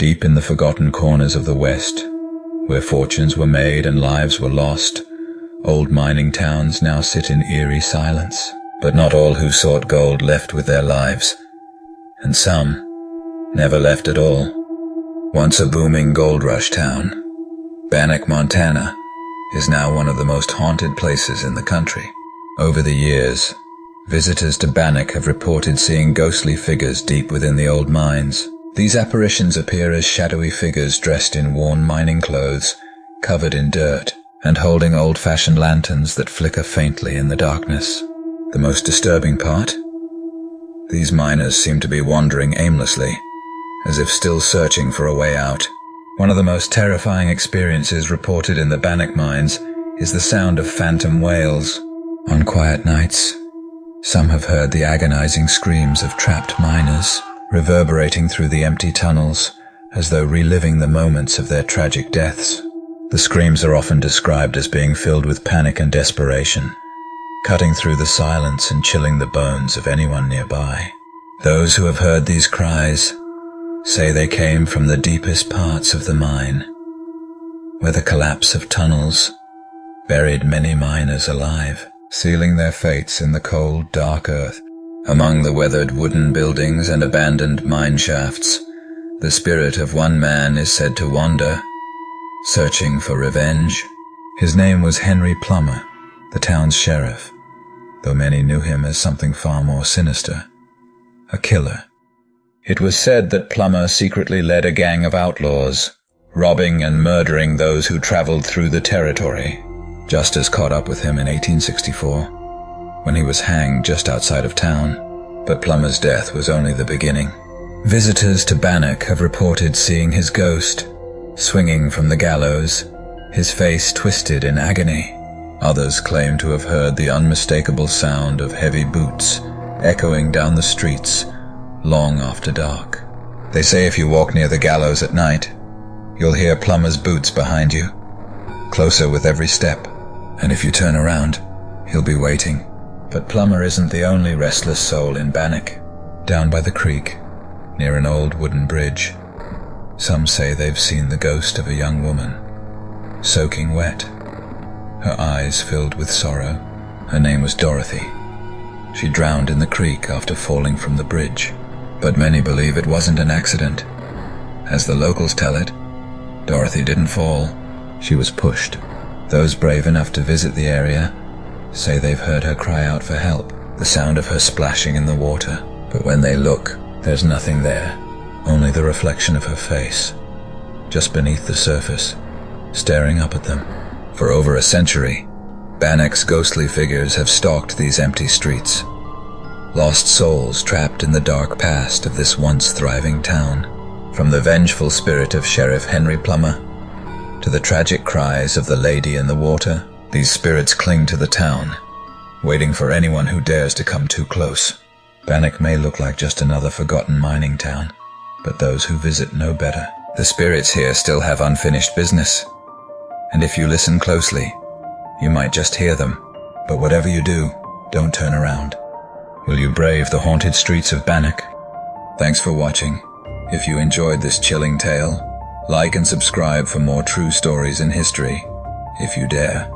Deep in the forgotten corners of the West, where fortunes were made and lives were lost, old mining towns now sit in eerie silence. But not all who sought gold left with their lives, and some never left at all. Once a booming gold rush town, Bannack, Montana, is now one of the most haunted places in the country. Over the years, visitors to Bannack have reported seeing ghostly figures deep within the old mines. These apparitions appear as shadowy figures dressed in worn mining clothes, covered in dirt, and holding old-fashioned lanterns that flicker faintly in the darkness. The most disturbing part? These miners seem to be wandering aimlessly, as if still searching for a way out. One of the most terrifying experiences reported in the Bannack mines is the sound of phantom wails. On quiet nights, some have heard the agonizing screams of trapped miners, reverberating through the empty tunnels, as though reliving the moments of their tragic deaths. The screams are often described as being filled with panic and desperation, cutting through the silence and chilling the bones of anyone nearby. Those who have heard these cries say they came from the deepest parts of the mine, where the collapse of tunnels buried many miners alive, sealing their fates in the cold, dark earth. Among the weathered wooden buildings and abandoned mine shafts, the spirit of one man is said to wander, searching for revenge. His name was Henry Plumber, the town's sheriff, though many knew him as something far more sinister, a killer. It was said that Plumber secretly led a gang of outlaws, robbing and murdering those who traveled through the territory. Justice caught up with him in 1864, when he was hanged just outside of town, but Plummer's death was only the beginning. Visitors to Banak have reported seeing his ghost, swinging from the gallows, his face twisted in agony. Others claim to have heard the unmistakable sound of heavy boots echoing down the streets long after dark. They say if you walk near the gallows at night, you'll hear Plummer's boots behind you, closer with every step, and if you turn around, he'll be waiting. But Plumber isn't the only restless soul in Bannack. Down by the creek, near an old wooden bridge, some say they've seen the ghost of a young woman, soaking wet, her eyes filled with sorrow. Her name was Dorothy. She drowned in the creek after falling from the bridge, but many believe it wasn't an accident. As the locals tell it, Dorothy didn't fall, she was pushed. Those brave enough to visit the area say they've heard her cry out for help, the sound of her splashing in the water. But when they look, there's nothing there, only the reflection of her face, just beneath the surface, staring up at them. For over a century, Bannack's ghostly figures have stalked these empty streets, lost souls trapped in the dark past of this once thriving town. From the vengeful spirit of Sheriff Henry Plumber to the tragic cries of the lady in the water, these spirits cling to the town, waiting for anyone who dares to come too close. Bannack may look like just another forgotten mining town, but those who visit know better. The spirits here still have unfinished business, and if you listen closely, you might just hear them. But whatever you do, don't turn around. Will you brave the haunted streets of Bannack? Thanks for watching. If you enjoyed this chilling tale, like and subscribe for more true stories in history, if you dare.